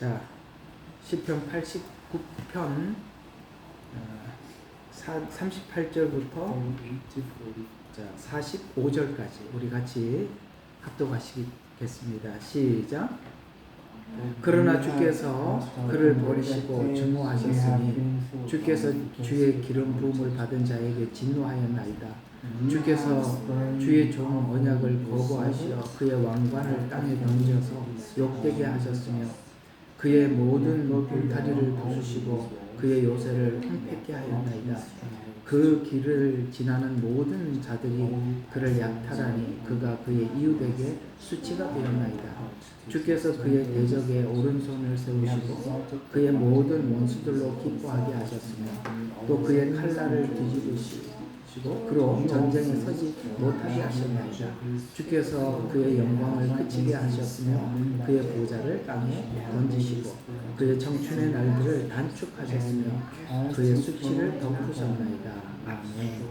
자, 시편 89편 38절부터 자, 45절까지 우리 같이 합독하시겠습니다. 시작. 그러나 주께서 그를 버리시고 증오하셨으니 주께서 주의 기름 부음을 받은 자에게 진노하였나이다. 주께서 주의 종 언약을 거부하시어 그의 왕관을 땅에 던져서 욕되게 하셨으며 그의 모든 울타리를 부수시고 그의 요새를 황폐케 하였나이다. 그 길을 지나는 모든 자들이 그를 약탈하니 그가 그의 이웃에게 수치가 되었나이다. 주께서 그의 대적에 오른손을 세우시고 그의 모든 원수들로 기뻐하게 하셨으며 또 그의 칼날을 뒤집으시고 그로 전쟁에 서지 못하게 하셨나이다. 주께서 그의 영광을 그치게 하셨으며 그의 보좌를 땅에 던지시고 그의 청춘의 날들을 단축하셨으며 그의 수치를 덮으셨나이다. 아멘.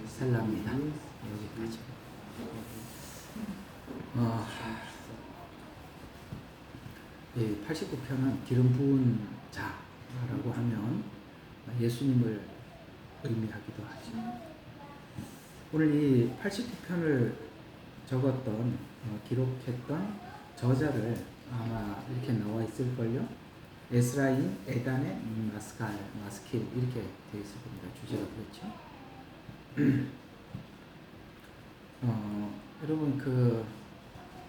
살랍니다. 여기까지. 예, 89편은 기름 부은 자라고 하면 예수님을 의미하기도 하죠. 오늘 이 89편을 적었던 기록했던 저자를 아마 이렇게 나와 있을걸요. 에스라인 에단의 마스킬 이렇게 되어 있을 겁니다. 주제가 그렇죠. 여러분 그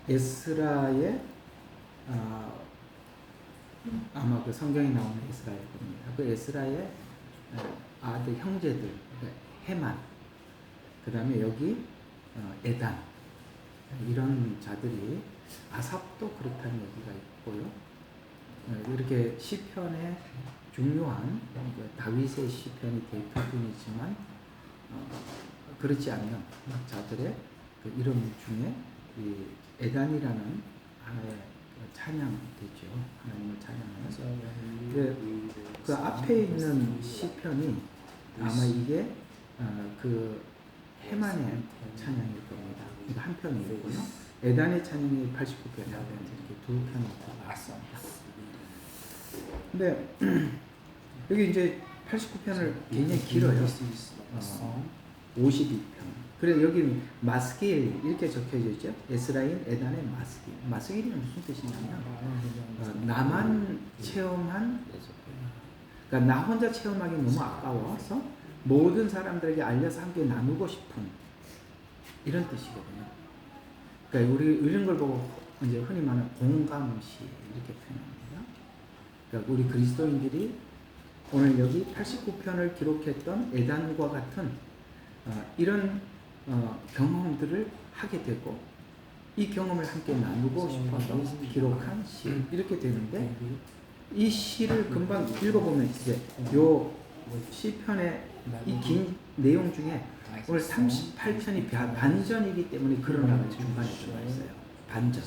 에스라의 아마 그 성경에 나오는 에스라일 겁니다. 그 에스라의 아들 형제들 헤만, 그 다음에 여기 에단 이런 자들이 아삽도 그렇다는 얘기가 있고요. 이렇게 시편의 중요한 다윗의 시편이 대표뿐이지만 그렇지 않는 자들의 그 이름 중에 이 에단이라는 하나의 찬양되죠. 하나님을 찬양하는. 그 앞에 있는 시편이 아마 이게 그 헤만의 찬양일 겁니다. 이거 한 편이고요. 에단의 찬양이 89편이라고 이렇게 두 편이 나왔습니다. 근데 여기 이제 89편을 굉장히 길어요. 52편. 그래서 여기 마스길 이렇게 적혀져 있죠. 에스라인 에단의 마스길. 마스길이 무슨 뜻이냐면 나만 체험한, 그러니까 나 혼자 체험하기 너무 아까워서 모든 사람들에게 알려서 함께 나누고 싶은 이런 뜻이거든요. 그러니까 우리 이런 걸 보고 이제 흔히 말하는 공감시 이렇게 표현합니다. 그러니까 우리 그리스도인들이 오늘 여기 89편을 기록했던 에단과 같은 이런 경험들을 하게 되고 이 경험을 함께 나누고 싶어서 기록한 시 이렇게 되는데, 이 시를 금방 읽어보면 이제 요 시편의 이 긴 내용 중에 오늘 38편이 반전이기 때문에 그런 말이 중간에 들어가 있어요. 반전.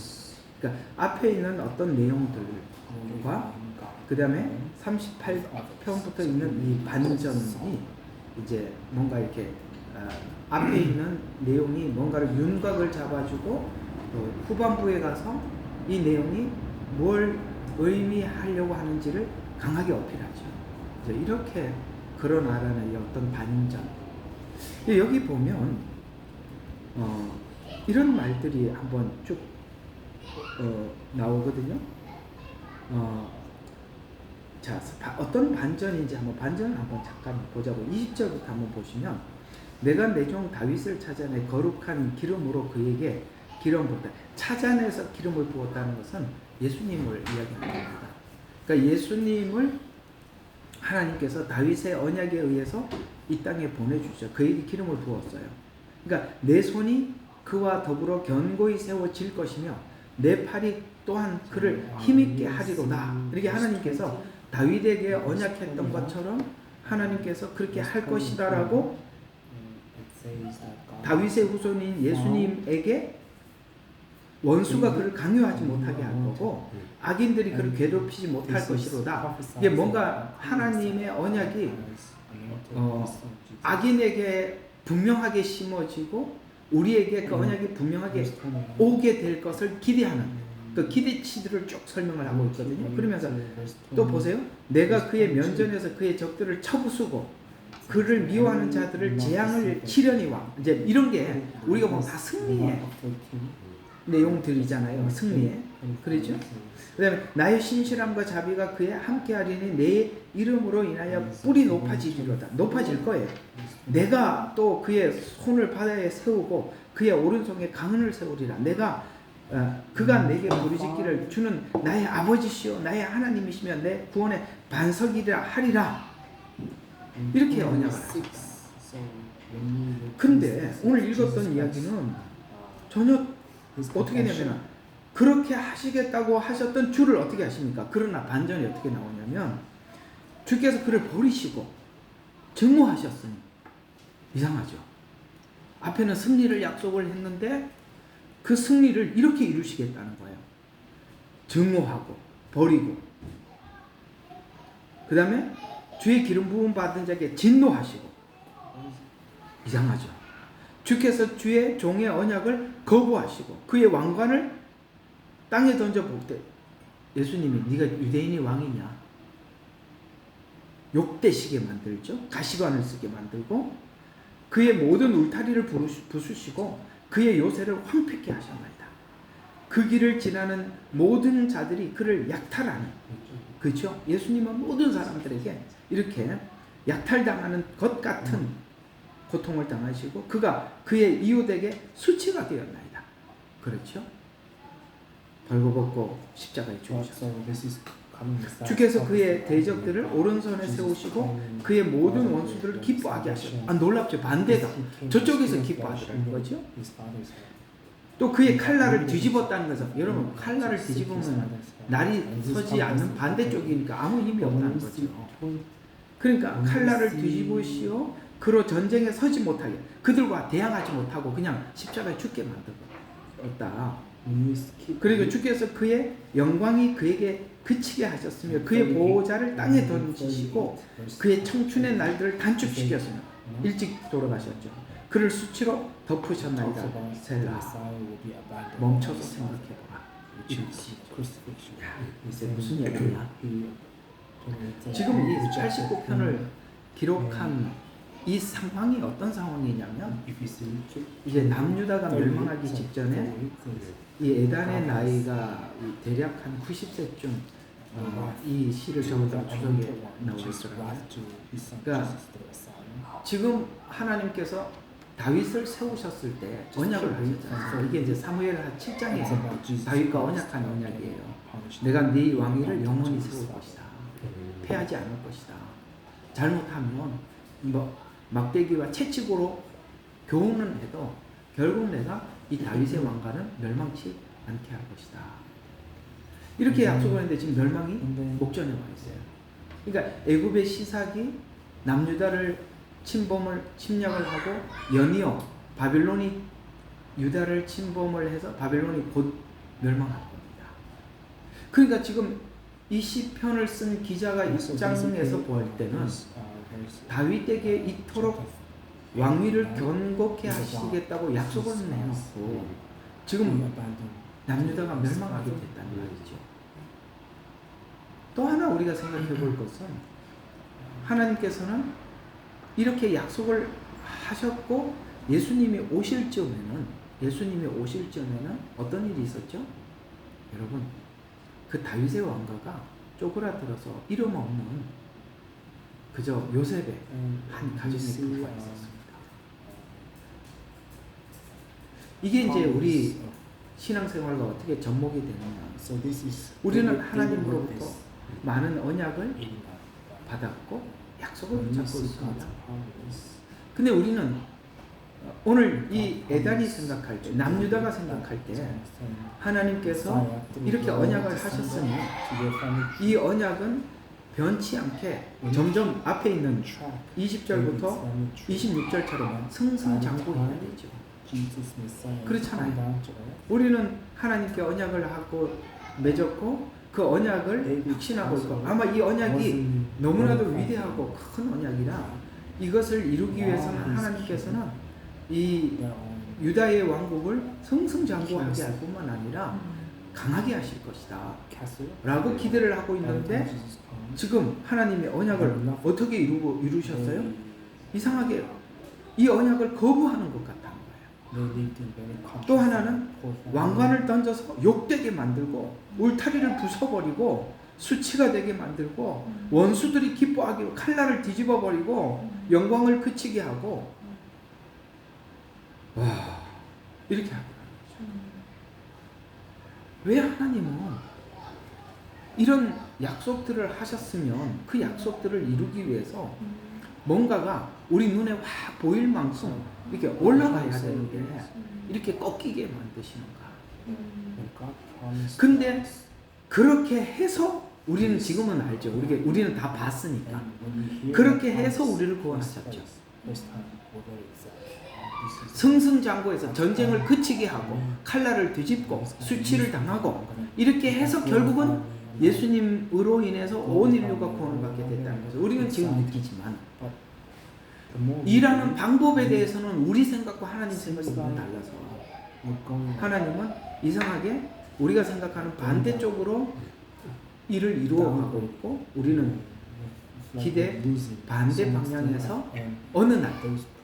그러니까 앞에 있는 어떤 내용들과 그 다음에 38편부터 있는 이 반전이 이제 뭔가 이렇게 앞에 있는 내용이 뭔가를 윤곽을 잡아주고 후반부에 가서 이 내용이 뭘 의미하려고 하는지를 강하게 어필하죠. 이제 이렇게 그러나라는 어떤 반전. 여기 보면 이런 말들이 한번 쭉 나오거든요. 자, 어떤 반전인지 반전을 한번 잠깐 보자고. 20절부터 한번 보시면 내가 내 종 다윗을 찾아내 거룩한 기름으로 그에게 기름 부었다. 찾아내서 기름을 부었다는 것은 예수님을 이야기하는 겁니다. 그러니까 예수님을 하나님께서 다윗의 언약에 의해서 이 땅에 보내주죠. 그에게 기름을 부었어요. 그러니까 내 손이 그와 더불어 견고히 세워질 것이며 내 팔이 또한 그를 힘있게 하리로다. 이렇게 하나님께서 다윗에게 언약했던 것처럼 하나님께서 그렇게 할 것이다라고 다윗의 후손인 예수님에게 원수가 그를 강요하지 못하게 할 거고 악인들이 그를 괴롭히지 못할 것이로다. 이게 뭔가 하나님의 언약이 악인에게 분명하게 심어지고 우리에게 그 언약이 분명하게 오게 될 것을 기대하는 그 기대치들을 쭉 설명을 하고 있거든요. 그러면서 또 보세요. 내가 그의 면전에서 그의 적들을 쳐부수고 그를 미워하는 자들을 재앙을 치려니와 이제 이런 게 우리가 보면 다 승리의 내용들이잖아요. 승리의. 그렇죠? 그다음에 나의 신실함과 자비가 그에 함께하리니 내 이름으로 인하여 뿔이 높아지리로다. 높아질 거예요. 내가 또 그의 손을 바다에 세우고 그의 오른손에 강은을 세우리라. 내가 그가 내게 부르짖기를 주는 나의 아버지시요 나의 하나님이시며 내 구원의 반석이라 하리라. 이렇게 언약을 하셨다. 그런데 오늘 읽었던 이야기는 전혀 어떻게 되냐면 그렇게 하시겠다고 하셨던 주를 어떻게 하십니까? 그러나 반전이 어떻게 나오냐면 주께서 그를 버리시고 증오하셨으니 이상하죠. 앞에는 승리를 약속을 했는데 그 승리를 이렇게 이루시겠다는 거예요. 증오하고 버리고 그 다음에 주의 기름 부음 받은 자에게 진노하시고 이상하죠. 주께서 주의 종의 언약을 거부하시고 그의 왕관을 땅에 던져볼 때 예수님이 네가 유대인이 왕이냐 욕되시게 만들죠. 가시관을 쓰게 만들고 그의 모든 울타리를 부수시고 그의 요새를 황폐케 하셨나이다. 그 길을 지나는 모든 자들이 그를 약탈하니 그렇죠. 예수님은 모든 사람들에게 이렇게 약탈당하는 것 같은 고통을 당하시고 그가 그의 이웃에게 수치가 되었나이다. 그렇죠. 벌거벗고 십자가에 죽으셨습니다. 주께서 그의 대적들을 오른손에 세우시고 그의 모든 원수들을 기뻐하게 하셨다. 놀랍죠. 반대다. 저쪽에서 기뻐하더라는 거죠. 또 그의 칼날을 뒤집었다는 것은 여러분 칼날을 뒤집으면 날이 서지 않는 반대쪽이니까 아무 힘이 없다는 거죠. 그러니까 칼날을 뒤집으시오 그로 전쟁에 서지 못하게 그들과 대항하지 못하고 그냥 십자가에 죽게 만들었다. 그리고 주께서 그의 영광이 그에게 그치게 하셨으며 그의 보호자를 땅에 던지시고 그의 청춘의 날들을 단축시켰으며 일찍 돌아가셨죠. 그를 수치로 덮으셨나이다. 셀라. 멈춰서 생각해보라. 이제 무슨 얘기냐? 지금 이 89편을 기록한 이 상황이 어떤 상황이냐면 이제 남유다가 멸망하기 직전에 이 에단의 나이가 대략 한 90세쯤 이 시를 적었던 주석에 나와 있더라고요. 그러니까 지금 하나님께서 다윗을 세우셨을 때 언약을 하셨잖아요. 이게 이제 사무엘 7장에 다윗과 언약한 언약이에요. 내가 네 왕위를 영원히 세울 것이다. 패하지 않을 것이다. 잘못하면 막대기와 채찍으로 교훈은 해도 결국 내가 이 다윗의 왕가는 멸망치 않게 할 것이다. 이렇게 약속을 했는데 지금 멸망이 목전에 와 있어요. 그러니까 애굽의 시삭이 남유다를 침략을 하고 연이어 바빌론이 유다를 침범을 해서 바빌론이 곧 멸망할 겁니다. 그러니까 지금 이 시편을 쓴 기자가 입장에서 볼 때는 다윗에게 이토록 왕위를 견고케 하시겠다고 약속을 내놓고 지금 남유다가 멸망하게 됐다는 말이죠. 또 하나 우리가 생각해 볼 것은 하나님께서는 이렇게 약속을 하셨고 예수님이 오실 즈음에는 어떤 일이 있었죠? 여러분 그 다윗의 왕가가 쪼그라들어서 이름 없는 그저 요셉의 한 가정의 부부가 있었습니다. 이게 이제 우리 신앙생활과 어떻게 접목이 되느냐. 우리는 하나님으로부터 많은 언약을 받았고 약속을 붙잡고 있습니다. 근데 우리는 오늘 이 에단이 생각할 때, 남유다가 생각할 때 하나님께서 이렇게 언약을 하셨으니 이 언약은 변치 않게 점점 앞에 있는 20절부터 26절처럼 승승장구해야 되죠. 그렇잖아요. 우리는 하나님께 언약을 하고 맺었고 그 언약을 확신하고 있고 아마 이 언약이 너무나도 위대하고 큰 언약이라 이것을 이루기 위해서는 하나님께서는 이 유다의 왕국을 승승장구하게 할 뿐만 아니라 강하게 하실 것이다 castle. 라고 기대를 하고 있는데 지금 하나님의 언약을 어떻게 이루셨어요? 이상하게 이 언약을 거부하는 것 같다는 거예요. 또 하나는 왕관을 던져서 욕되게 만들고 울타리를 부숴버리고 수치가 되게 만들고 원수들이 기뻐하기로 칼날을 뒤집어 버리고 영광을 그치게 하고 와 이렇게 하더라고요. 왜 하나님은 이런 약속들을 하셨으면 그 약속들을 이루기 위해서 뭔가가 우리 눈에 확 보일 만큼 이렇게 올라가야 되는데 이렇게 꺾이게 만드시는가? 근데 그렇게 해서 우리는 지금은 알죠. 우리는 다 봤으니까. 그렇게 해서 우리를 구원하셨죠. 승승장구해서 전쟁을 그치게 하고 칼날을 뒤집고 수치를 당하고 이렇게 해서 결국은 예수님으로 인해서 온 인류가 구원을 받게 됐다는 거죠. 우리는 지금 느끼지만 일하는 방법에 대해서는 우리 생각과 하나님 생각이 너무 달라서 하나님은 이상하게 우리가 생각하는 반대쪽으로 일을 이루어가고 있고 우리는 기대 반대 방향에서 어느 날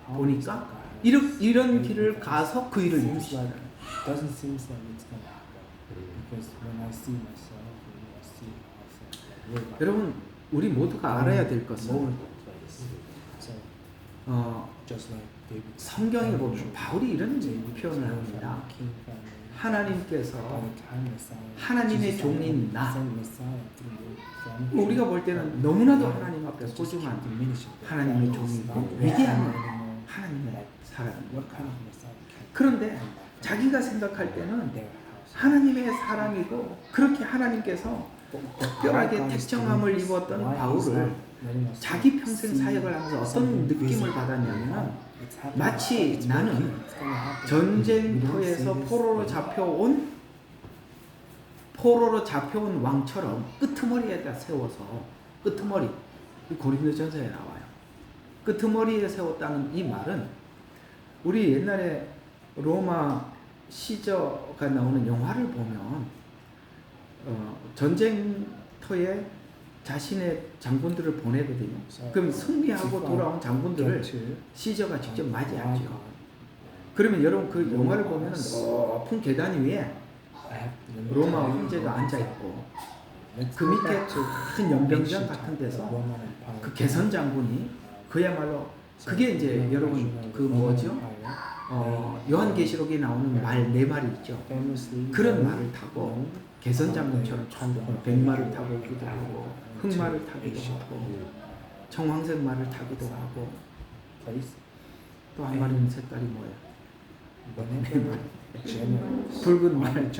보니까 이런 길을 가서 그 일을 이루시잖아요. 여러분 우리 모두가 알아야 될 것은 성경에 보면 바울이 이런 표현을 합니다. 하나님께서 하나님의 종인 나 우리가 볼 때는 너무나도 하나님 앞에 소중한 하나님의 종이고 위대한 하나님의 사람입니다. 그런데 자기가 생각할 때는 하나님의 사람이고 그렇게 하나님께서 특별하게 택정함을 입었던 바울을 자기 평생 사역을 하면서 어떤 느낌을 받았냐면 마치 나는 전쟁터에서 포로로 잡혀온 왕처럼 끄트머리에다 세워서 끄트머리 고린도전서에 나와요. 끄트머리에 세웠다는 이 말은 우리 옛날에 로마 시저가 나오는 영화를 보면 전쟁터에 자신의 장군들을 보내거든요. 그럼 승리하고 돌아온 장군들을 시저가 직접 맞이하죠. 그러면 여러분 그 영화를 보면 높은 계단 위에 로마 황제가 앉아있고 그 밑에 큰 연병장 같은 데서 그 개선 장군이 그야말로 그게 이제 여러분 그 뭐죠? 요한계시록에 나오는 말 4마리 있죠. 그런 말을 타고 개선 장군처럼 백마를 타고 오기도 하고 흑마를 타기도 하고 청황색 말을 타기도 하고 또 한 마리는 색깔이 뭐예요? 붉은 말을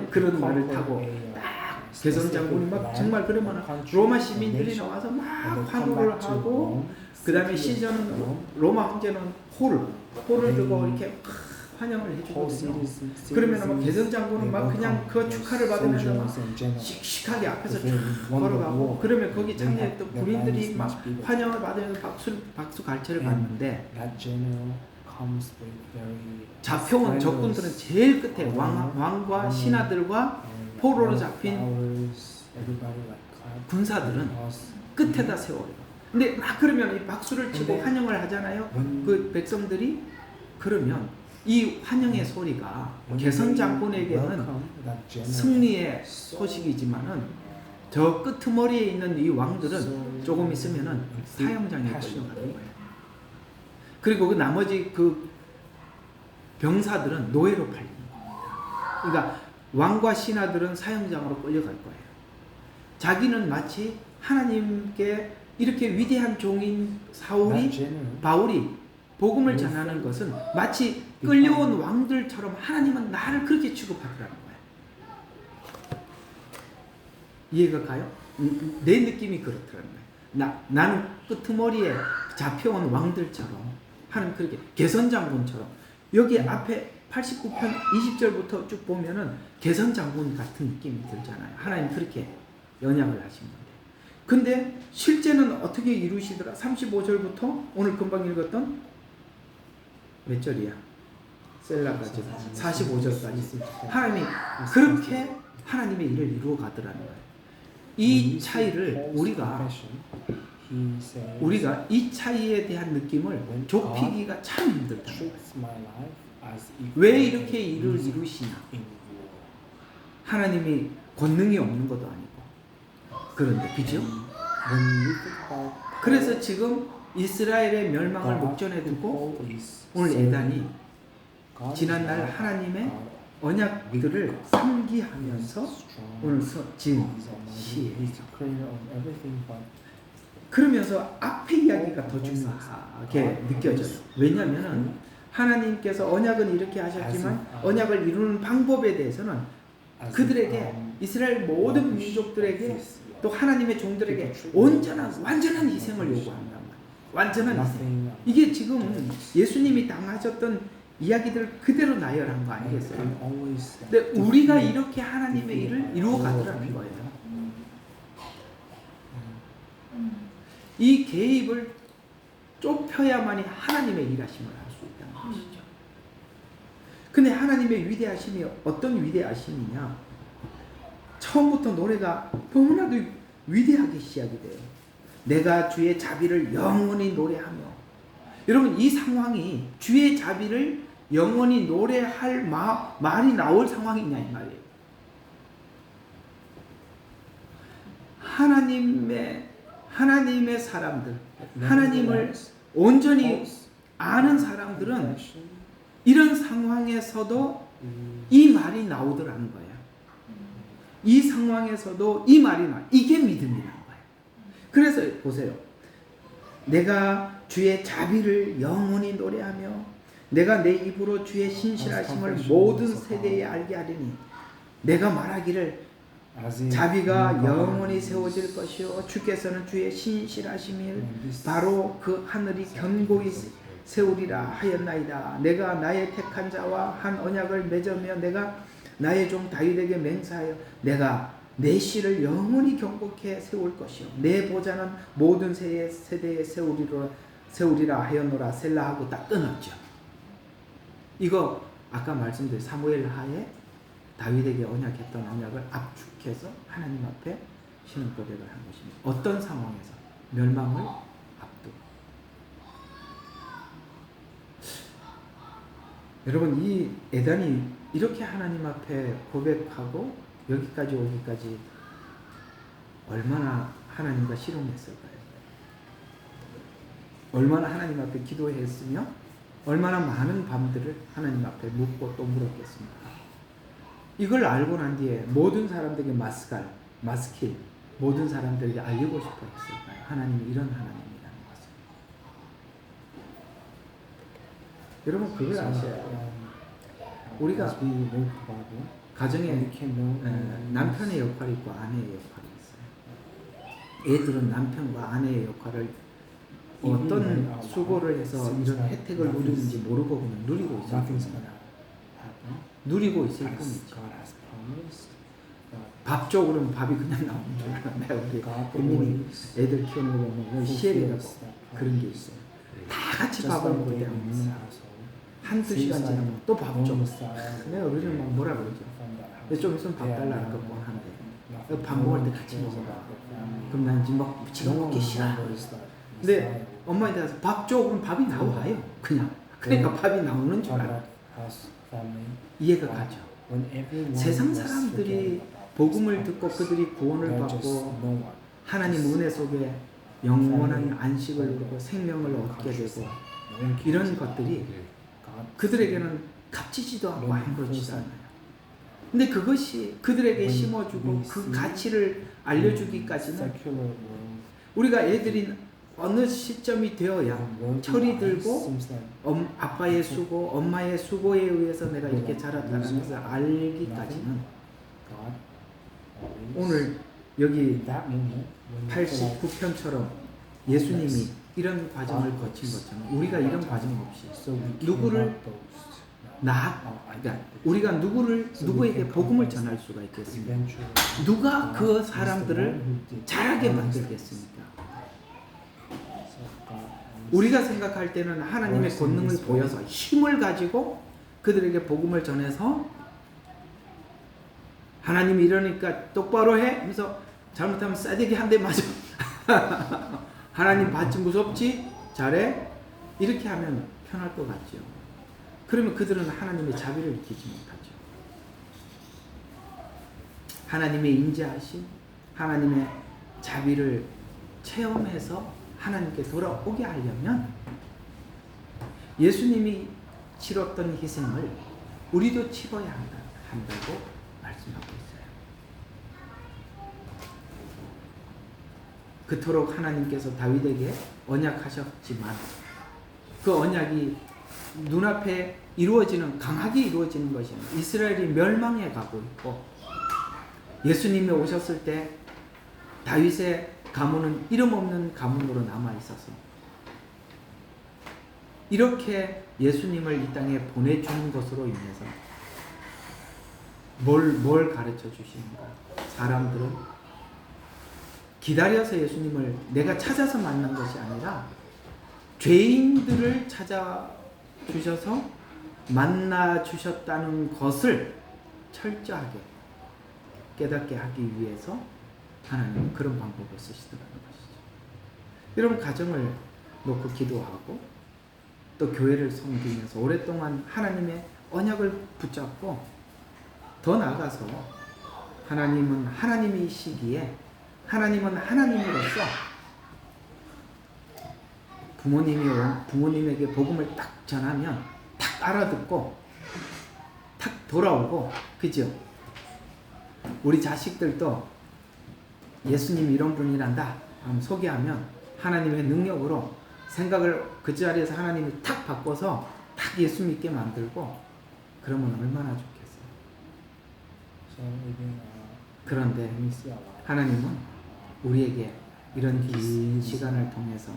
그런 말을 타고 딱 개선 장군이 막 정말 그러면 로마 시민들이 나와서 막 환호를 하고 그 다음에 시저는 로마 황제는 홀을 들고 이렇게 환영을 해주거든요. 그러면 막 개선 장군은 막 그냥 그 축하를 받으면서 막 씩씩하게 앞에서 쭉 걸어가고 그러면 거기 참여했던 군인들이 막 환영을 받으면서 박수 갈채를 받는데 잡혀온 적군들은 제일 끝에 왕과 신하들과 포로로 잡힌 군사들은 끝에다 세워요. 근데 막 그러면 이 박수를 치고 환영을 하잖아요. 그 백성들이 그러면 이 환영의 소리가 개선 장군에게는 승리의 소식이지만은 저 끄트머리에 있는 이 왕들은 조금 있으면은 사형장에 끌려가는 거예요. 그리고 그 나머지 그 병사들은 노예로 팔리는 겁니다. 그러니까 왕과 신하들은 사형장으로 끌려갈 거예요. 자기는 마치 하나님께 이렇게 위대한 종인 바울이 복음을 전하는 것은 마치 끌려온 왕들처럼 하나님은 나를 그렇게 취급하더라는 거예요. 이해가 가요? 내 느낌이 그렇더라는 거예요. 나는 끄트머리에 잡혀온 왕들처럼 하나님 그렇게 개선장군처럼 여기 앞에 89편 20절부터 쭉 보면은 개선장군 같은 느낌이 들잖아요. 하나님 그렇게 연약을 하신 건데. 근데 실제는 어떻게 이루시더라? 35절부터 오늘 금방 읽었던 몇 절이야? 셀라까지 45절까지 하나님이 그렇게 하나님의 일을 이루어 가더라는 거예요. 이 차이를 우리가 이 차이에 대한 느낌을 좁히기가 참 힘들다는 거예요. 왜 이렇게 일을 이루시냐? 하나님이 권능이 없는 것도 아니고 그런데 그죠? 그래서 지금 이스라엘의 멸망을 목전에 두고 오늘 에단이 지난날 하나님의 언약들을 상기하면서 오늘 지은 시예요. 그러면서 앞의 이야기가 더 중요하게 느껴져요. 왜냐하면 하나님께서 언약은 이렇게 하셨지만 언약을 이루는 방법에 대해서는 그들에게 이스라엘 모든 민족들에게 또 하나님의 종들에게 완전한 희생을 요구한단 말이에요. 완전한 희생. 이게 지금 예수님이 당하셨던 이야기들을 그대로 나열한 거 아니겠어요? 근데 우리가 이렇게 하나님의 일을 이루어 가더라는 거예요. 이 개입을 좁혀야만이 하나님의 일하심을 할 수 있다는 것이죠. 근데 하나님의 위대하심이 어떤 위대하심이냐? 처음부터 노래가 너무나도 위대하게 시작이 돼요. 내가 주의 자비를 영원히 노래하며. 여러분 이 상황이 주의 자비를 영원히 노래할 말이 나올 상황이냐 이 말이에요. 하나님의 사람들, 하나님을 온전히 아는 사람들은 이런 상황에서도 이 말이 나오더라는 거예요. 이 상황에서도 이 말이 이게 믿음이라는 거예요. 그래서 보세요. 내가 주의 자비를 영원히 노래하며 내가 내 입으로 주의 신실하심을 모든 세대에 알게 하리니 내가 말하기를 자비가 영원히 세워질 것이요 주께서는 주의 신실하심을 바로 그 하늘이 견고히 세우리라 하였나이다. 내가 나의 택한 자와 한 언약을 맺으며 내가 나의 종 다윗에게 맹세하여 내가 내 씨를 영원히 경고케 세울 것이요 내 보좌는 모든 세대에 세우리라 하였노라. 셀라하고 딱 끊었죠. 이거 아까 말씀드린 사무엘 하에 다윗에게 언약했던 언약을 압축해서 하나님 앞에 신앙 고백을 한 것입니다. 어떤 상황에서? 멸망을 앞두고. 여러분 이 에단이 이렇게 하나님 앞에 고백하고 여기까지 오기까지 얼마나 하나님과 씨름했을까요? 얼마나 하나님 앞에 기도했으며 얼마나 많은 밤들을 하나님 앞에 묻고 또 물었겠습니까? 이걸 알고 난 뒤에 모든 사람들에게 마스킬 모든 사람들에게 알리고 싶어 했을까요? 하나님이 이런 하나님이라는 것을. 여러분 그걸 아셔야 돼요. 우리가 가정에 남편의 역할이 있고 아내의 역할이 있어요. 애들은 남편과 아내의 역할을 어떤 수고를 해서 이런 혜택을 누리는지 모르고 그냥 누리고 있을 뿐이죠. 누리고 있을 뿐이죠. 밥 쪽으로는 밥이 그냥 나오는 줄 알았는데 우리 부모님 애들 키우는 거 보면 시엘이라고 그런 게 있어요. 다 같이 밥을 먹을 때가 있어요. 한두 시간 지나면 또 밥 줘. 내가 우리는 막 뭐라 그러죠. 좀 있으면 밥 달라는 거 뭐 하는데 밥 먹을 때 같이 먹어라. 그럼 난 지금 지금 먹기 싫어. 근데 엄마한테 가서 밥 줘. 그럼 밥이 나와요. 그냥. 그러니까 밥이 나오는 줄 알아. 이해가 가죠. 세상 사람들이 복음을 듣고 그들이 구원을 받고 하나님 은혜 속에 영원한 안식을 누리고 생명을 얻게 되고 이런 것들이 그들에게는 값지지도 않고 아무렇지도 않아요. 근데 그것이 그들에게 심어주고 그 가치를 알려주기까지는 우리가 애들이 어느 시점이 되어야 철이 들고 아빠의 수고, 엄마의 수고에 의해서 내가 이렇게 자랐다는 것을 알기까지는 오늘 여기 89편처럼 예수님이 이런 과정을 거친 것처럼 우리가 이런 과정 없이 누구를 그러니까 우리가 누구에게 복음을 전할 수가 있겠습니까? 누가 그 사람들을 잘하게 만들겠습니까? 우리가 생각할 때는 하나님의 권능을 보여서 힘을 가지고 그들에게 복음을 전해서 하나님이 이러니까 똑바로 해 하면서 잘못하면 싸대기 한 대 맞아. 하나님 봤지 무섭지? 잘해? 이렇게 하면 편할 것 같죠. 그러면 그들은 하나님의 자비를 느끼지 못하죠. 하나님의 인자하심, 하나님의 자비를 체험해서 하나님께 돌아오게 하려면 예수님이 치렀던 희생을 우리도 치러야 한다고 말씀하고 있어요. 그토록 하나님께서 다윗에게 언약하셨지만 그 언약이 눈앞에 이루어지는, 강하게 이루어지는 것이 아니라 이스라엘이 멸망해 가고 있고, 예수님이 오셨을 때 다윗의 가문은 이름 없는 가문으로 남아 있어서 이렇게 예수님을 이 땅에 보내주는 것으로 인해서 뭘 가르쳐 주시는가? 사람들은 기다려서 예수님을 내가 찾아서 만난 것이 아니라 죄인들을 찾아주셔서 만나주셨다는 것을 철저하게 깨닫게 하기 위해서 하나님은 그런 방법을 쓰시더라는 것이죠. 여러분, 가정을 놓고 기도하고 또 교회를 섬기면서 오랫동안 하나님의 언약을 붙잡고 더 나아가서 하나님은 하나님이시기에 하나님은 하나님으로서 부모님에게 복음을 딱 전하면 탁 알아듣고 탁 돌아오고, 그죠? 우리 자식들도 예수님 이런 분이란다 소개하면 하나님의 능력으로 생각을 그 자리에서 하나님이 탁 바꿔서 탁 예수 믿게 만들고, 그러면 얼마나 좋겠어요. 그런데 하나님은 우리에게 이런 긴 시간을 통해서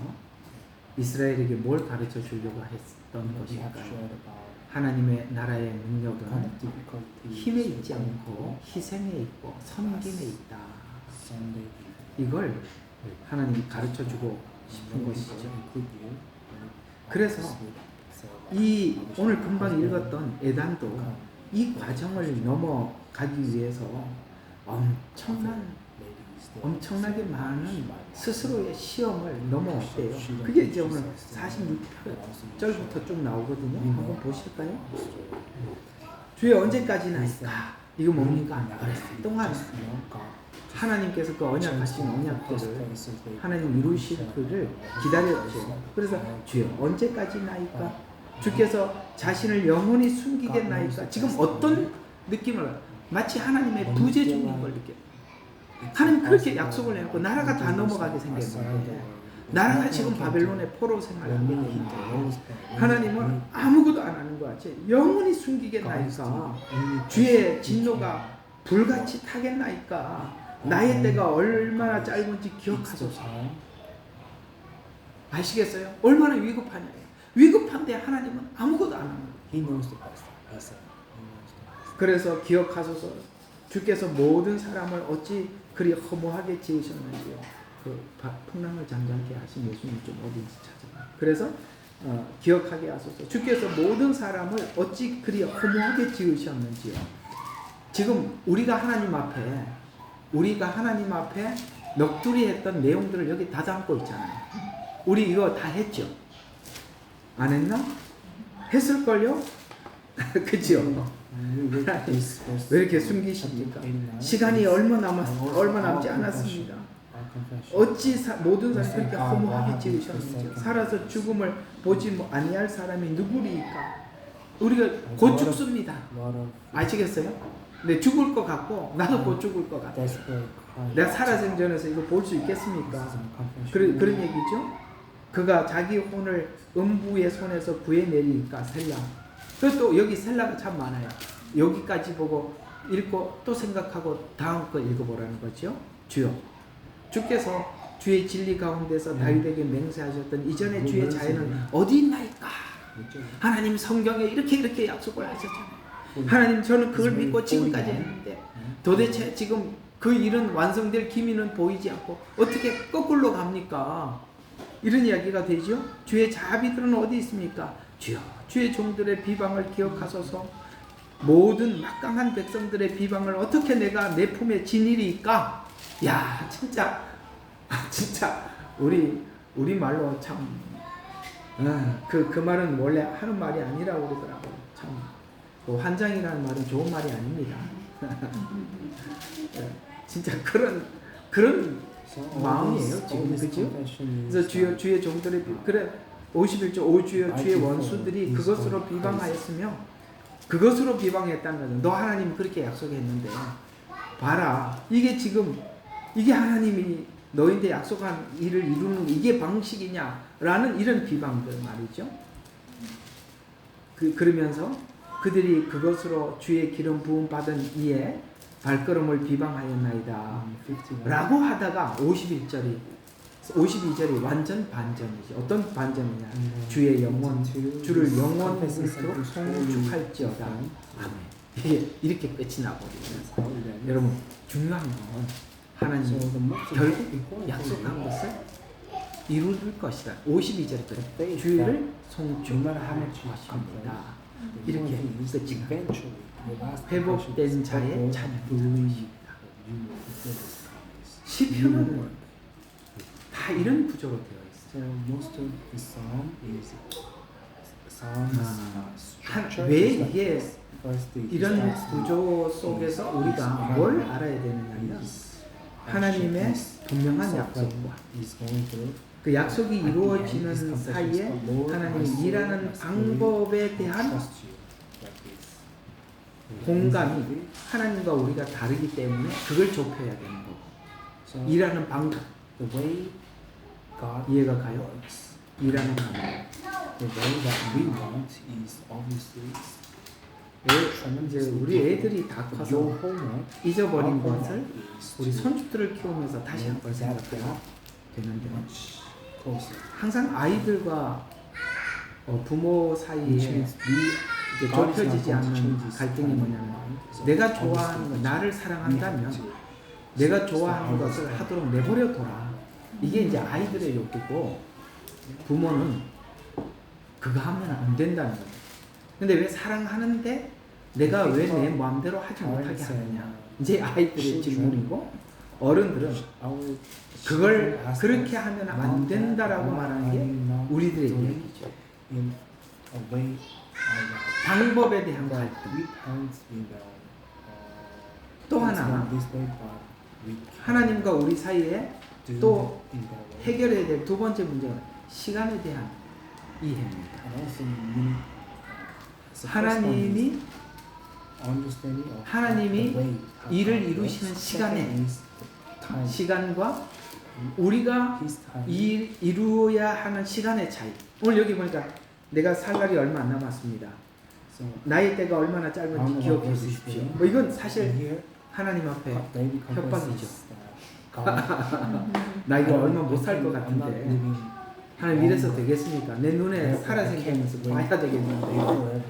이스라엘에게 뭘 가르쳐 주려고 했던 것일까요? 하나님의 나라의 능력은 힘에 있지 않고 희생에 있고 섬김에 있다. 이걸 하나님이 가르쳐 주고 싶은 것이죠. 그래서 이 오늘 금방 읽었던 에단도 이 과정을 넘어가기 위해서 엄청나게 많은 스스로의 시험을 넘어왔대요. 그게 이제 오늘 46절부터 쭉 나오거든요. 한번 보실까요? 주여 언제까지나이까? 이거 뭡니까? 오랫동안 하나님께서 그 언약하신 언약들을 하나님 이루실 그를 기다렸죠. 그래서 주여 언제까지나이까? 주께서 자신을 영원히 숨기겠나이까? 지금 어떤 느낌을, 마치 하나님의 부재 중인 걸 느껴요. 하나님 그렇게 약속을 해놓고 나라가 다 넘어가게 생겼는데, 나라가 지금 바벨론의 포로 생활하고 있는데 하나님은 아무것도 안 하는 것 같이 영원히 숨기겠나이까? 주의 진노가 불같이 타겠나이까? 나의 때가 얼마나 짧은지 기억하소서. 아시겠어요? 얼마나 위급하냐. 위급한데 하나님은 아무것도 안 하는 거예요. 그래서 기억하소서. 주께서 모든 사람을 어찌 그리 허무하게 지으셨는지요. 그 풍랑을 잠잠케 하신 예수님 좀 어딘지 찾아봐. 그래서 기억하게 하소서. 주께서 모든 사람을 어찌 그리 허무하게 지으셨는지요. 지금 우리가 하나님 앞에 넋두리 했던 내용들을 여기 다 담고 있잖아요. 우리 이거 다 했죠? 안 했나? 했을걸요? 그죠? 왜 이렇게 숨기십니까? 시간이 얼마 남지 않았습니다. 어찌 모든 사람이 그렇게 허무하게 지으셨는지, 살아서 죽음을 보지 아니할 사람이 누구리까? 우리가 곧 죽습니다. 아시겠어요? 네, 죽을 것 같고 나도 곧 죽을 것 같아요. 내가 살아생전에서 이거 볼 수 있겠습니까? 그런 얘기죠. 그가 자기 혼을 음부의 손에서 구해내리니까 셀라. 그래서 또 여기 셀라가 참 많아요. 여기까지 보고 읽고 또 생각하고 다음 거 읽어보라는 거죠. 주여, 주께서 주의 진리 가운데서 다윗에게 맹세하셨던 이전의 주의 자유는 어디 있나이까? 하나님 성경에 이렇게 약속을 하셨잖아요. 하나님, 저는 그걸 믿고 지금까지 했는데 도대체 지금 그 일은 완성될 기미는 보이지 않고 어떻게 거꾸로 갑니까? 이런 이야기가 되죠. 주의 자비들은 어디 있습니까? 주여 주의 종들의 비방을 기억하소서. 모든 막강한 백성들의 비방을 어떻게 내가 내 품에 지니리까? 야 진짜 우리 말로 참 그 말은 원래 하는 말이 아니라고 그러더라고. 참 그 환장이라는 말은 좋은 말이 아닙니다. 진짜 그런 마음이에요 지금. 그죠? 그래서 주의 종들의 그래 51조 오 주여 주의 원수들이 그것으로 비방하였으며 그것으로 비방했다는 거죠. 너 하나님 그렇게 약속했는데 봐라 이게 지금 이게 하나님이 너희한테 약속한 일을 이루는 이게 방식이냐라는 이런 비방들 말이죠. 그러면서 그들이 그것으로 주의 기름 부음 받은 이에 발걸음을 비방하였나이다 라고 하다가 52절이 완전 반전이지. 어떤 반전이냐? 주의 영원 주를 영원토록 송축할지어다. 아멘. 이렇게 끝이 나버리면서 여러분 중요한 건 하나님 결국 약속한 것을 이룰 것이다. 52절에 주를 송축하는 것입니다. 이렇게 끝이 나. 회복된 자의 찬양입니다. 시편은 다 이런 구조로 되어 있어요. 왜 이게 이런 구조 속에서 우리가 뭘 알아야 되느냐면 하나님의 분명한 약속과 그 약속이 이루어지는 사이에 하나님이 일하는 방법에 대한 공감이 하나님과 우리가 다르기 때문에 그걸 좁혀야 되는 거고 일하는 방법 이해가 가요? 일하는 방법 이제 우리 애들이 다 커서 잊어버린 것을 우리 손주들을 키우면서 다시 한번 생각해야 되는데 항상 아이들과 부모 사이에 이제 좁혀지지 않는 갈등이 뭐냐면 내가 좋아하는 거, 나를 사랑한다면 내가 좋아하는 것을 하도록 내버려둬라. 이게 이제 아이들의 욕구고 부모는 그거 하면 안 된다는 거예요. 근데 왜 사랑하는데 내가 왜 내 마음대로 하지 못하게 하느냐. 이제 아이들의 질문이고 어른들은 그걸 그렇게 하면 안 된다라고 말하는 게 우리들의 이야기죠. 방법에 대한 갈등. 또 하나 하나님과 우리 사이에 또 해결해야 될 두 번째 문제는 시간에 대한 이해입니다. 하나님이 일을 이루시는 시간과 우리가 이루어야 하는 시간의 차이. 오늘 여기 보니까 내가 살 날이 얼마 안 남았습니다. 나의 때가 얼마나 짧은지 기억해 주십시오. 뭐 이건 사실 하나님 앞에 협박이죠. 나 이거 얼마 못 살 것 같은데 하나님 이래서 되겠습니까? 내 눈에 살아생기면서 봐야 되겠는데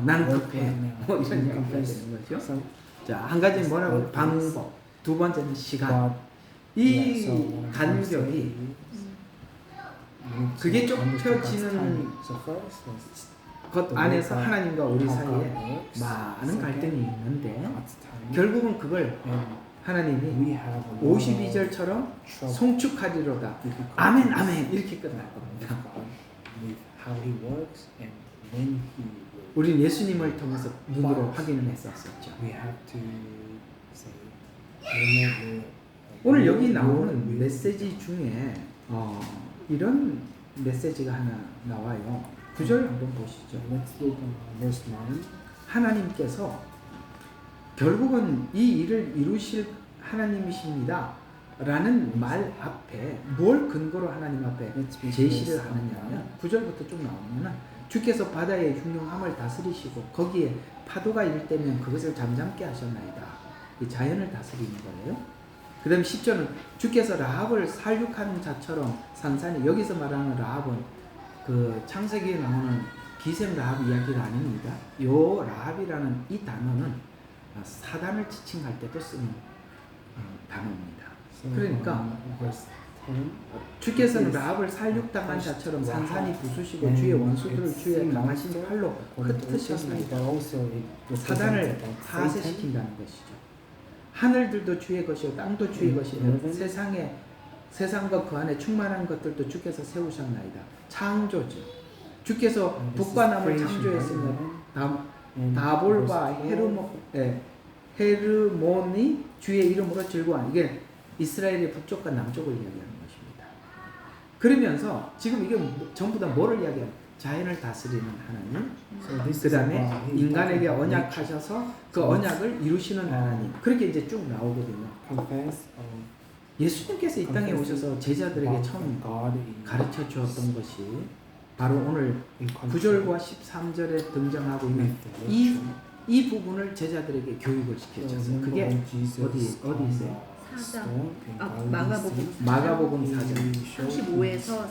나는 급해. 뭐 이런 얘기가 되는 거죠. 자, 한 가지는 뭐라고? 방법. 두 번째는 시간. 이 간격이 그게 좁혀지는 것 안에서 하나님과 우리 사이에 많은 갈등이 있는데 결국은 그걸 하나님이 52절처럼 송축하리로다. 아멘 아멘 이렇게 끝날 겁니다. 우리는 예수님을 통해서 눈으로 확인을 했었죠. 오늘 여기 나오는 메시지 중에 이런 메시지가 하나 나와요. 9절 한번 보시죠. 하나님께서 결국은 이 일을 이루실 하나님이십니다 라는 말 앞에 뭘 근거로 하나님 앞에 제시를 하느냐면 9절부터 쭉 나오면 주께서 바다의 흉흉함을 다스리시고 거기에 파도가 일 때면 그것을 잠잠게 하셨나이다. 이 자연을 다스리는 거예요. 그 다음에 10절은 주께서 라합을 살육하는 자처럼 산산이, 여기서 말하는 라합은 그 창세기에 나오는 기생 라합 이야기가 아닙니다. 요 라합이라는 이 단어는 사단을 지칭할 때도 쓰는 단어입니다. 그러니까 주께서는 라합을 살육당한 자처럼 산산이 부수시고 주의 원수들을 주의 강하신 팔로 흩으셨나이다. 사단을 하세시킨다는 것이죠. 하늘들도 주의 것이요 땅도 주의 것이며 세상과 그 안에 충만한 것들도 주께서 세우셨나이다. 창조죠. 주께서 북과 남을 창조했으며 다볼과 헤르몬이 주의 이름으로 즐거워하는, 이게 이스라엘의 북쪽과 남쪽을 이야기하는 것입니다. 그러면서 지금 이게 전부 다 뭐를 이야기해요? 자연을 다스리는 하나님, 그 다음에 인간에게 언약하셔서 그 언약을 이루시는 하나님, 그렇게 이제 쭉 나오거든요. 예수님께서 이 땅에 오셔서 제자들에게 처음 가르쳐 주었던 것이 바로 오늘 9절과 13절에 등장하고 있는 이 부분을 제자들에게 교육을 시켜줬어요. 그게 어디 있어요? 4장. 마가복음 4장 35에서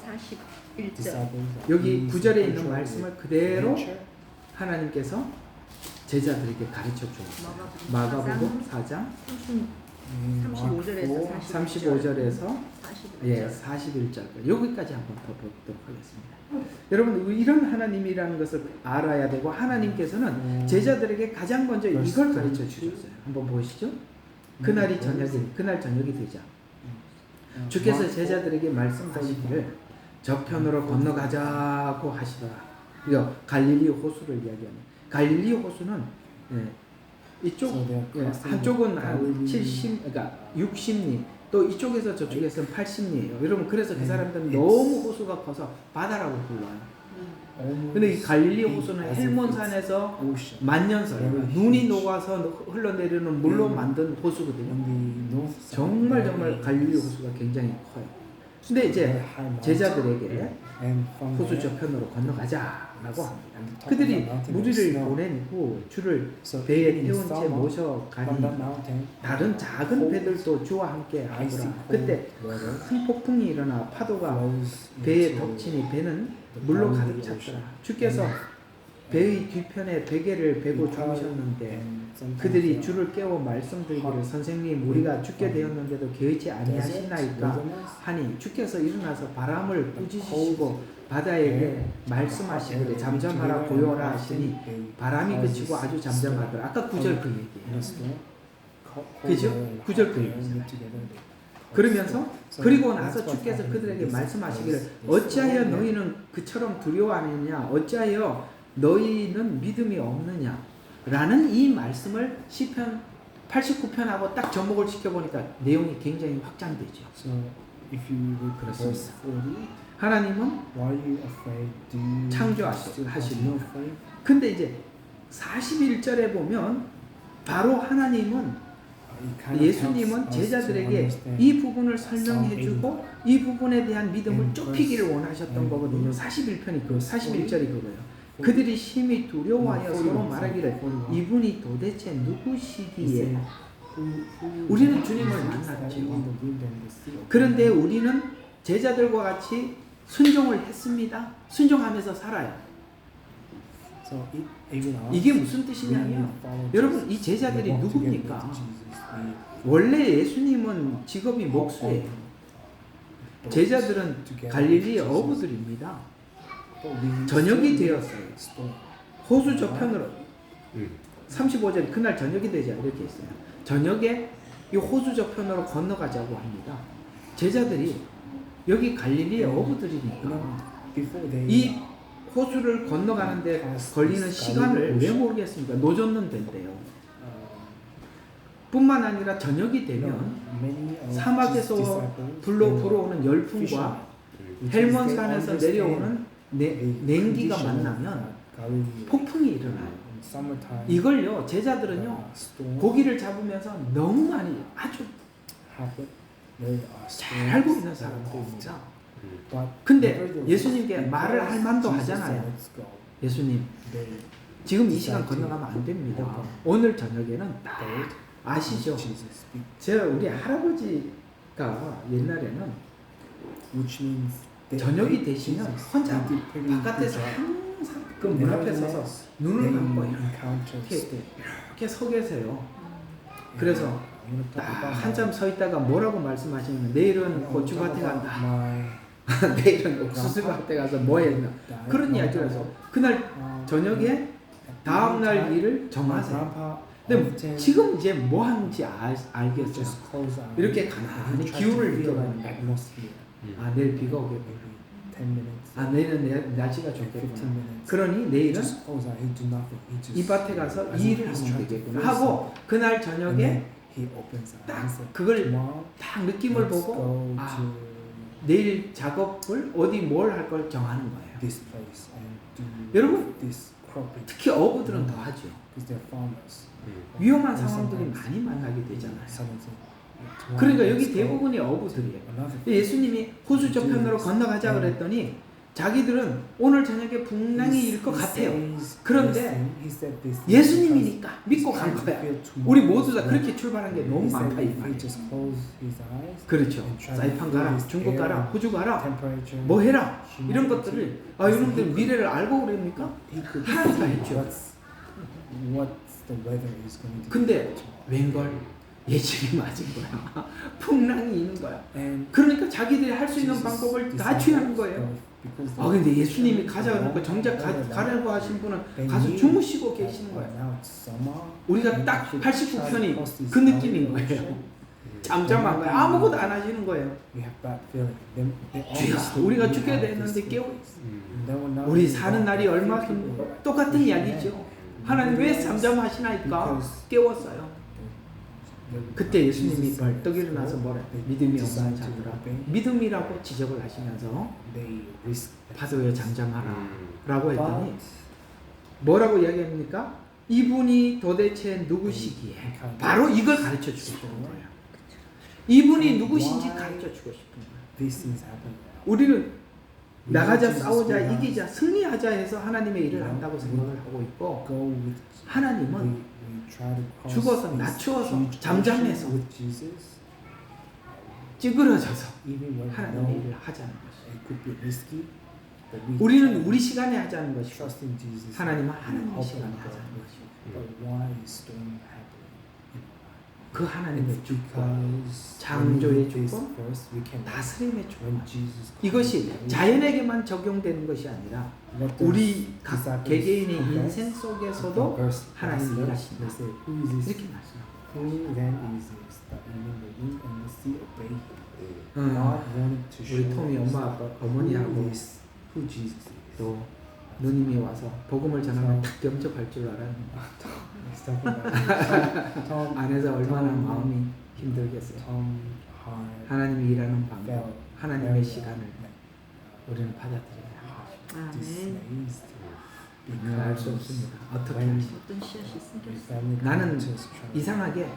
41절. 여기 9절에 있는 말씀을 그대로 하나님께서 제자들에게 가르쳐 주었어요. 마가복음 4장 35절에서 35절에서 41절 여기까지 한번 더 보도록 하겠습니다. 여러분, 이런 하나님이라는 것을 알아야 되고, 하나님께서는 제자들에게 가장 먼저 이걸 가르쳐 주셨어요. 한번 보시죠. 그날 저녁이 되자 주께서 제자들에게 말씀하시기를 저편으로 건너가자고 하시더라. 이거 갈릴리 호수를 이야기하는, 갈릴리 호수는 이쪽 한쪽은 한 70, 그러니까 60리, 또 이쪽에서 저쪽에서는 80리예요. 여러분, 그래서 그 사람들은 너무 호수가 커서 바다라고 불러요. 근데 이 갈릴리 호수는 헬몬산에서 만년설, 눈이 녹아서 흘러내리는 물로 만든 호수거든요. 정말 갈릴리 호수가 굉장히 커요. 근데 이제 제자들에게 호수 저편으로 건너가자라고 합니다. 그들이 무리를 보낸 후 주를 배에 태운 채 모셔가니 다른 작은 배들도 주와 함께 하더라. 그때 큰 폭풍이 일어나 파도가 배에 덮치니 배는 물로 가득 찼더라. 주께서 배의 뒤편에 베개를 베고 주무셨는데 그들이 주를 깨워 말씀드리기를 선생님, 우리가 죽게 되었는데도 개의치 아니하시나이까 하니 주께서 일어나서 바람을 꾸짖으시고 바다에게 말씀하시기를 잠잠하라 고요하라 하시니 바람이 그치고 아주 잠잠하더라. 아까 9절 그 얘기예요. 그죠? 9절 그 얘기잖아요. 그러면서 그리고 나서 주께서 그들에게 말씀하시기를 어찌하여 너희는 그처럼 두려워하느냐, 어찌하여 너희는 믿음이 없느냐 라는 이 말씀을 시편 89편하고 딱 접목을 시켜보니까 내용이 굉장히 확장되죠. 그렇습니다. 하나님은 창조하시고, 근데 이제 41절에 보면 바로 하나님은, 예수님은 제자들에게 이 부분을 설명해주고 이 부분에 대한 믿음을 좁히기를 원하셨던 거거든요. 41편이 41절이 그거예요. 그들이 심히 두려워하여 서로 말하기를 이분이 도대체 누구시기에. 우리는 주님을 만났죠. 그런데 우리는 제자들과 같이 순종을 했습니다. 순종하면서 살아요. 이게 무슨 뜻이냐면, 여러분, 이 제자들이 누굽니까? 원래 예수님은 직업이 목수예요. 제자들은 갈릴리의 어부들입니다. 저녁이 되었어요. 호수 저편으로 35절 그날 저녁이 되자 이렇게 있어요. 저녁에 이 호수 저편으로 건너가자고 합니다. 제자들이 여기 갈릴리의 어부들이니까 이 호수를 건너가는데 걸리는 시간을 왜 모르겠습니까? 노젓는 데인데요. 뿐만 아니라 저녁이 되면 사막에서 불어오는 열풍과 헬몬산에서 내려오는 냉기가 만나면 폭풍이 일어나요. 이걸요, 제자들은요 고기를 잡으면서 너무 많이 아주 잘 알고 있는 사람들입니다. 근데 예수님께 말을 할 만도 하잖아요. 예수님, 지금 이 시간 건너가면 안 됩니다. 오늘 저녁에는 딱 아시죠? 우리 할아버지가 옛날에는 저녁이 되시면 혼자 바깥에서 항상 그 문 앞에 서서 눈을 감고 이렇게 서 계세요. 그래서 딱 한참 서 있다가 뭐라고 말씀하시냐면 내일은 고추밭에 간다. 내일은 옥수수밭에 가서 뭐 했나. 그런 이야기를 해서 그날 저녁에 다음날 일을 정하세요. 근데 지금 이제 뭐 하는지 알겠어요. 이렇게 가만히 기운을 느껴가는 거예요. 아, 내일 비가 오겠구나. 아, 내일은 날씨가 좋겠구나. 그러니 내일은 이 밭에 가서 이 일을 하면 되겠구나 하고 그날 저녁에 딱 그걸 딱 느낌을 보고 아, 내일 작업을 어디 뭘 할 걸 정하는 거예요. 여러분 특히 어부들은 더 하죠. 위험한 상황들이 많이 만나게 되잖아요. 그러니까 여기 대부분이 어부들이에요. 예수님이 호수 저편으로 건너가자 그랬더니 자기들은 오늘 저녁에 풍랑이 일 것 같아요. 그런데 예수님이니까 믿고 간 거야. 우리 모두 다 그렇게 출발한 게 너무 많다 이 말이에요. 그렇죠. 사이판 가라, 중국 가라, 호주 가라, 뭐 해라 이런 것들을 여러분들 미래를 알고 그럽니까? 하나님 다 했죠. 근데 웬걸 예측이 맞은 거야. 풍랑이 있는 거야. 그러니까 자기들이 할 수 있는 방법을 다 취하는 거예요. 근데 예수님이 가자 그러니까 정작 가려고 하신 분은 가서 주무시고 계시는 거예요. 우리가 딱 89편이 그 느낌인 거예요. 잠잠한 거예요. 아무것도 안 하시는 거예요. 주여, 우리가 죽게 됐는데 깨워. 우리 사는 날이 얼마큼 똑같은 이야기죠. 하나님 왜 잠잠하시나이까 깨웠어요. 그때 예수님이 벌떡 일어나서 뭐라 믿음이 없는 자들아 믿음이라고 지적을 하시면서 파도에 잠잠하라 라고 했더니 뭐라고 이야기합니까? 이분이 도대체 누구시기에 바로 이걸 가르쳐 주고 싶은 거예요. 이분이 누구신지 가르쳐 주고 싶은 거예요. 우리는 나가자 싸우자 이기자 승리하자 해서 하나님의 일을 한다고 생각을 하고 있고 하나님은 죽어서 낮추어서 잠잠해서 찌그러져서 하나님의 일을 하자는 것이에요. 우리는 우리 시간에 하자는 것이고 하나님은 하나님의 시간에 하자는 것이고 그 하나님의 주권, 창조의 주권, 다스림의 주권 이것이 자연에게만 적용되는 것이 아니라 우리 각 개개인의 인생 속에서도 하나님이 일하신다. 이렇게 말씀합니다. 우리 톰이 엄마 아빠 어머니하고 또 누님이 와서 복음을 전하면 딱 겸접할 줄 알았는데 안에서 얼마나 마음이 힘들겠어요. 하나님이 일하는 방법, 하나님의 시간을 우리는 받아들여야 합니다. 알 수 없습니다. 어떻게 하시죠? 어떤 씨앗이 숨겼어요? 나는 이상하게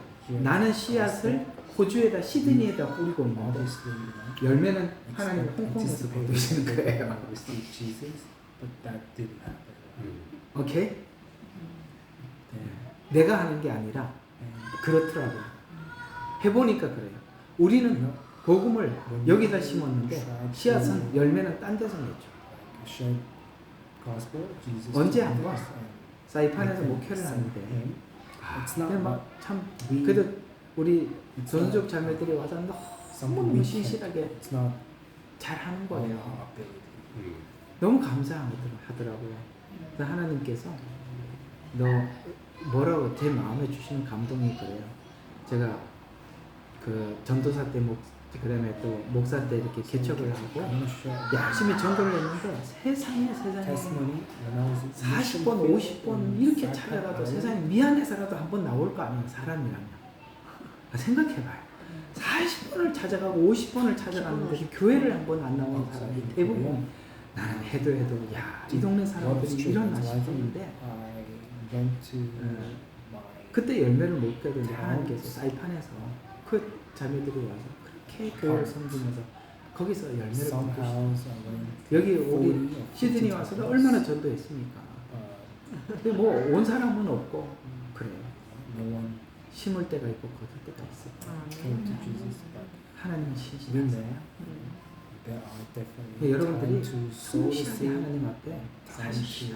나는 씨앗을 호주에다 시드니에다 뿌리고 있는데 열매는 하나님 홍콩에서 거두시는 거예요. 오케이? 내가 하는 게 아니라 그렇더라고요. 해보니까 그래요. 우리는 복음을 여기다 심었는데 씨앗은 열매는 딴 데서 맺죠. 언제 한번 사이판에서 목회를 하는데 참 그래도 우리 전수족 자매들이 와서 너무 신실하게 잘하는 거예요. 너무 감사하더라고요. 그래서 하나님께서 너 뭐라고 제 마음에 주시는 감동이 그래요. 제가 그 전도사 때 그다음에 또 목사 때 이렇게 개척을 하고 열심히 전도를 했는데 세상에 40번 50번 이렇게 찾아가도 세상에 미안해서라도 한번 나올 거 아니에요. 사람이라면 생각해봐요. 40번을 찾아가고 50번을 찾아가는데 교회를 한번 안 나오는 사람이 대부분 나는 해도 이 동네 사람들이 이런 싶었는데 그때 열매를 못 거든요. 하나님께서 사이판에서 그 자매들이 와서 그렇게 교회를 섬기면서 거기서 열매를 맺으시고 여기 우리 시드니 와서도 얼마나 전도했습니까? 근데 뭐 온 사람은 없고 그래요. 심을 때가 있고 거둘 때가 있어요. 하나님은 신실하세요. 여러분들이 성실하게 하나님 앞에 사십시오.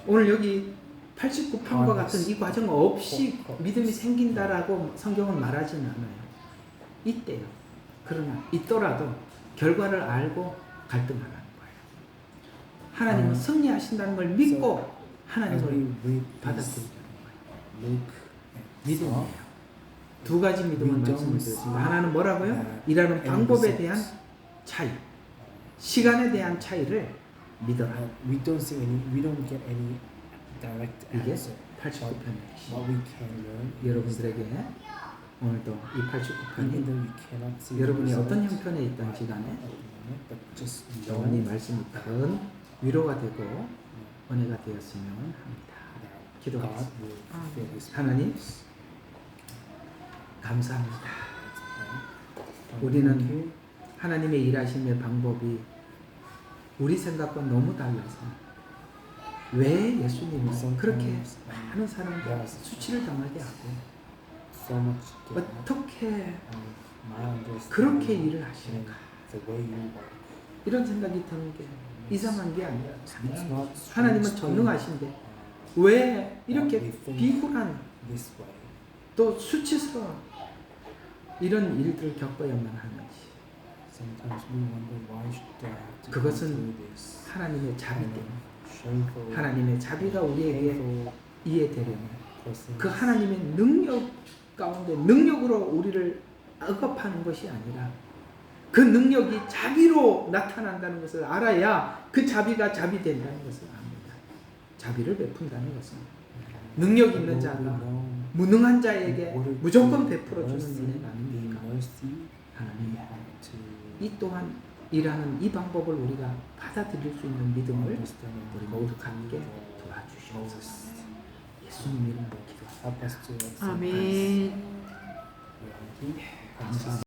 오늘 여기 89편과 같은 이 과정 없이 믿음이 생긴다라고 성경은 말하지는 않아요. 있대요. 그러나 있더라도 결과를 알고 갈등하라는 거예요. 하나님은 승리하신다는 걸 믿고 하나님을 받아들이자는 거예요. 믿음이에요. 두 가지 믿음을 말씀드렸습니다. 하나는 뭐라고요? 일하는 방법에 대한 차이, 시간에 대한 차이를 믿어라. We don't see any. We don't get any direct 이게 answer. 89편이에요. What we can learn. 여러분들에게 오늘도 이 Even 89편이 though we cannot see. 여러분이 the 어떤 results 형편에 있던 at the 시간에 moment, but just 영원히 know 말씀이 큰 위로가 되고 은혜가 되었으면 합니다. that 기도하겠습니다. God will fulfill His 하나님, promise. 감사합니다. Let's pray. 우리는 Thank you. 하나님의 일하심의 방법이 우리 생각과 너무 달라서 왜 예수님은 그렇게 많은 사람들 수치를 당하게 하고 So much given. 어떻게 My understanding 그렇게 일을 하시는가, the way you work. 이런 생각이 드는 게 이상한 게 아니라 It's not 하나님은 strange to, 전능하신데 왜 이렇게 we think 비굴한 this way. 또 수치스러운 이런 일들을 겪어야만 하는지, Sometimes we wonder why should I have to go 그것은 through this. 하나님의 자비 때문에, Shameful, 하나님의 자비가 우리에게 painful 이해되려면 process. 그 하나님의 능력 가운데 능력으로 우리를 억압하는 것이 아니라 그 능력이 자비로 나타난다는 것을 알아야 그 자비가 자비 된다는 것을 압니다. 자비를 베푼다는 것은 능력 있는 자가 무능한 자에게 무조건 베풀어주는 은혜가 아닙니까? 하나님, 이 또한 일하는 이 방법을 우리가 받아들일 수 있는 믿음을 우리 모두 갖게 도와주시옵소서. 예수님 이름으로 기도합니다. Help us to accept 아멘. Christ. 감사합니다.